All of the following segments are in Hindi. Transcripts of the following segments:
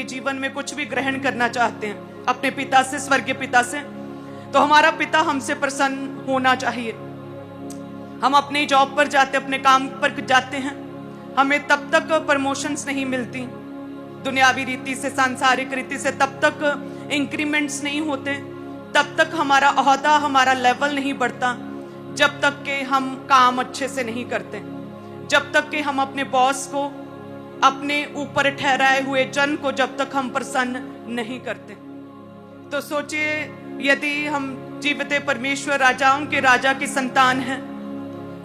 जीवन में कुछ भी ग्रहण करना चाहते हैं अपने पिता से, स्वर्गीय पिता से, तो हमारा पिता हमसे प्रसन्न होना चाहिए। हम अपने जॉब पर जाते, अपने काम पर जाते हैं, हमें तब तक प्रमोशंस नहीं मिलती दुनियावी रीति से, सांसारिक रीति से, तब तक इंक्रीमेंट्स नहीं होते, तब तक हमारा ओहदा, हमारा लेवल नहीं बढ़ता, जब तक कि हम काम अच्छे से नहीं करते, जब तक कि हम अपने बॉस को, अपने ऊपर ठहराए हुए जन को जब तक हम प्रसन्न नहीं करते। तो सोचिए, यदि हम जीवित परमेश्वर, राजाओं के राजा की संतान हैं,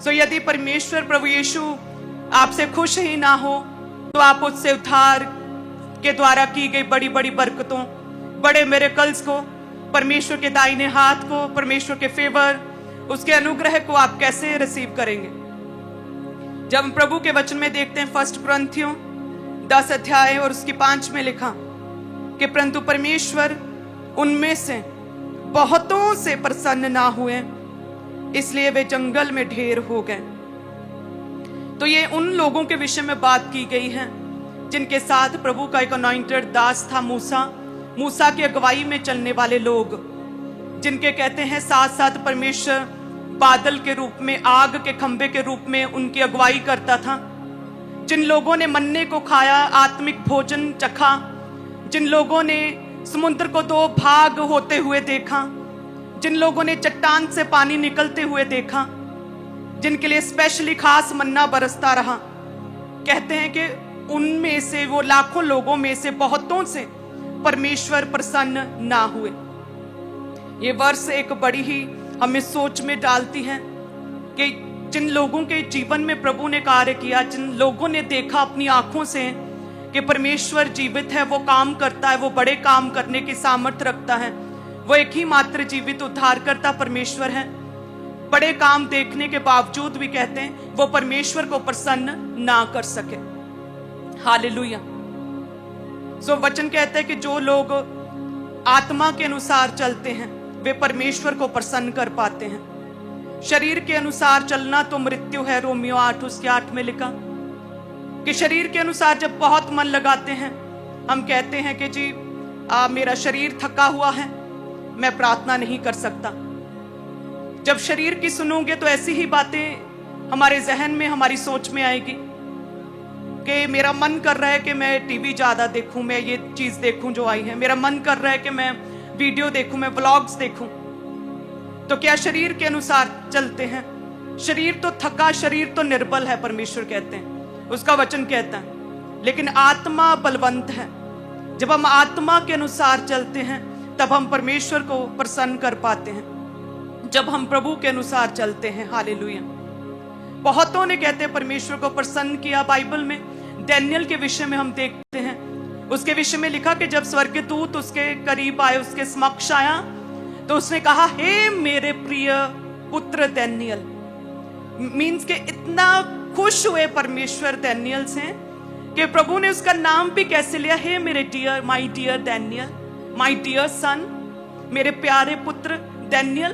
तो यदि परमेश्वर प्रभु यीशु आपसे खुश ही ना हो, तो आप उससे उद्धार के द्वारा की गई बड़ी बड़ी बरकतों, बड़े मिरेकल्स को, परमेश्वर के दाहिने हाथ को, परमेश्वर के फेवर, उसके अनुग्रह को आप कैसे रिसीव करेंगे? जब हम प्रभु के वचन में देखते हैं 1 कुरिन्थियों 10 अध्याय और उसकी 5 में लिखा कि परंतु परमेश्वर उनमें से बहुतों से प्रसन्न ना हुए, इसलिए वे जंगल में ढेर हो गए। तो ये उन लोगों के विषय में बात की गई है जिनके साथ प्रभु का एक अनॉइंटेड दास था, मूसा की अगुवाई में चलने वाले लोग, जिनके कहते हैं साथ साथ परमेश्वर बादल के रूप में, आग के खंभे के रूप में उनकी अगुवाई करता था। जिन लोगों ने मन्ने को खाया, आत्मिक भोजन चखा, जिन लोगों ने समुद्र को 2 भाग होते हुए देखा, जिन लोगों ने चट्टान से पानी निकलते हुए देखा, जिनके लिए स्पेशली खास मन्ना बरसता रहा, कहते हैं कि उनमें से, वो लाखों लोगों में से बहुतों से परमेश्वर प्रसन्न ना हुए। ये वर्ष एक बड़ी ही हमें सोच में डालती है कि जिन लोगों के जीवन में प्रभु ने कार्य किया, जिन लोगों ने देखा अपनी आंखों से कि परमेश्वर जीवित है, वो काम करता है, वो बड़े काम करने की सामर्थ्य रखता है, वो एक ही मात्र जीवित उद्धारकर्ता परमेश्वर है, बड़े काम देखने के बावजूद भी कहते हैं वो परमेश्वर को प्रसन्न ना कर सके। हालेलुया। सो वचन कहते हैं कि जो लोग आत्मा के अनुसार चलते हैं वे परमेश्वर को प्रसन्न कर पाते हैं। शरीर के अनुसार चलना तो मृत्यु है, रोमियो 8 उसके 8 में लिखा कि शरीर के अनुसार जब बहुत मन लगाते हैं, हम कहते हैं कि जी मेरा शरीर थका हुआ है, मैं प्रार्थना नहीं कर सकता। जब शरीर की सुनोगे तो ऐसी ही बातें हमारे जहन में, हमारी सोच में आएगी कि मेरा मन कर रहा है कि मैं टीवी ज्यादा देखूं, मैं ये चीज देखूं जो आई है, मेरा मन कर रहा है कि मैं वीडियो देखूं, मैं व्लॉग्स देखूं। तो क्या शरीर के अनुसार चलते हैं? शरीर तो थका, शरीर तो निर्बल है, परमेश्वर कहते हैं, उसका वचन कहता है, लेकिन आत्मा बलवंत है। जब हम आत्मा के अनुसार चलते हैं तब हम परमेश्वर को प्रसन्न कर पाते हैं, जब हम प्रभु के अनुसार चलते हैं। हालेलुया। बहुतों ने कहते हैं परमेश्वर को प्रसन्न किया। बाइबल में डैनियल के विषय में हम देखते हैं, उसके विषय में लिखा कि जब स्वर्गदूत उसके करीब आए, उसके समक्ष आया, तो उसने कहा, हे मेरे प्रिय पुत्र डैनियल। मीन्स के इतना खुश हुए परमेश्वर डैनियल से कि प्रभु ने उसका नाम भी कैसे लिया, हे मेरे dear, my dear Daniel, my dear son, मेरे प्यारे पुत्र डैनियल।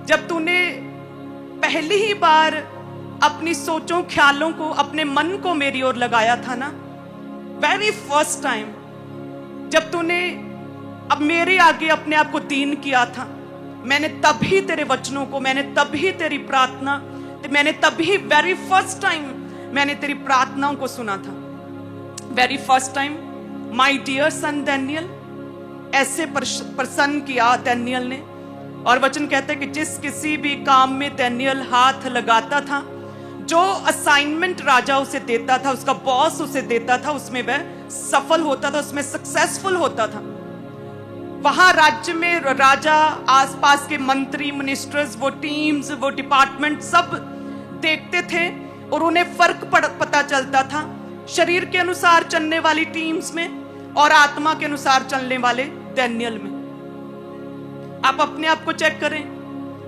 जब तूने पहली ही बार अपनी सोचों, ख्यालों को, अपने मन को मेरी ओर लगाया था ना, वेरी फर्स्ट टाइम जब तूने अब मेरे आगे अपने आप को दीन किया था, मैंने तभी तेरे वचनों को, मैंने तभी तेरी प्रार्थना, मैंने तभी वेरी फर्स्ट टाइम मैंने तेरी प्रार्थनाओं को सुना था। Very first time my dear son Daniel, ऐसे प्रसन्न किया डैनियल ने। और वचन कहते हैं कि जिस किसी भी काम में डैनियल हाथ लगाता था, जो असाइनमेंट राजा उसे देता था, उसका बॉस उसे देता था, उसमें वह सफल होता था, उसमें सक्सेसफुल होता था। वहां राज्य में राजा, आसपास के मंत्री, मिनिस्टर्स, वो टीम्स, वो डिपार्टमेंट सब देखते थे और उन्हें फर्क पता चलता था शरीर के अनुसार चलने वाली टीम्स में और आत्मा के अनुसार चलने वाले डैनियल में। आप अपने आप को चेक करें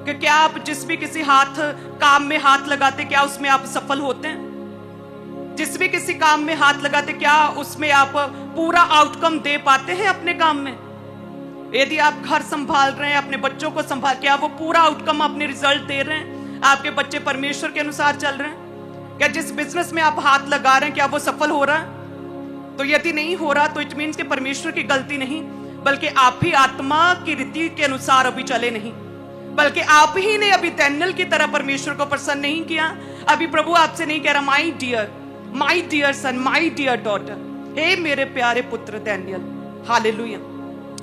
कि क्या आप जिस भी किसी काम में हाथ लगाते, क्या उसमें आप सफल होते हैं? जिस भी किसी काम में हाथ लगाते, क्या उसमें आप पूरा आउटकम दे पाते हैं अपने काम में? यदि आप घर संभाल रहे हैं, अपने बच्चों को संभाल, क्या वो पूरा आउटकम अपने रिजल्ट दे रहे हैं? आपके बच्चे परमेश्वर के अनुसार चल रहे हैं? क्या जिस बिजनेस में आप हाथ लगा रहे हैं, क्या वो सफल हो रहा है? तो यदि नहीं हो रहा तो इट मीन्स कि परमेश्वर की गलती नहीं, बल्कि आप ही आत्मा की रीति के अनुसार अभी चले नहीं, बल्कि आप ही ने अभी डैनियल की तरह परमेश्वर को प्रसन्न नहीं किया। अभी प्रभु आपसे नहीं कह रहा my dear son, my dear daughter, हे मेरे प्यारे पुत्र डैनियल। हालेलुया।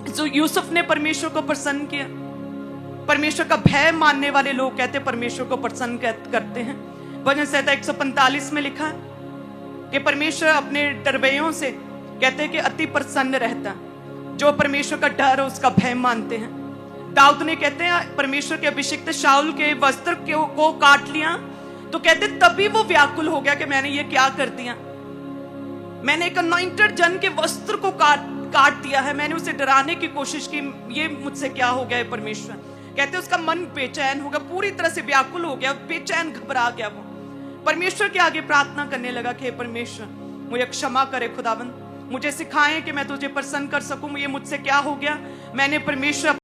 जो यूसुफ ने परमेश्वर को प्रसन्न किया, परमेश्वर का भय मानने वाले लोग कहते परमेश्वर को प्रसन्न करते हैं। भजन संहिता 145 में लिखा है कि परमेश्वर अपने डरबैयों से कहते हैं कि अति प्रसन्न रहता, जो परमेश्वर का डर है उसका भय मानते हैं। दाऊद ने कहते हैं परमेश्वर के अभिषिक्त शाऊल के वस्त्र को काट लिया, तो कहते तभी वो व्याकुल हो गया कि मैंने ये क्या कर दिया, मैंने एक अनॉइंटेड जन के वस्त्र को काट दिया है, मैंने उसे डराने की कोशिश की, ये मुझसे क्या हो गया है परमेश्वर। कहते उसका मन बेचैन हो गया, पूरी तरह से व्याकुल हो गया, बेचैन घबरा गया। वो परमेश्वर के आगे प्रार्थना करने लगा कि परमेश्वर मुझे क्षमा करे खुदावंद, मुझे सिखाएं कि मैं तुझे प्रसन्न कर सकूं, ये मुझसे क्या हो गया, मैंने परमेश्वर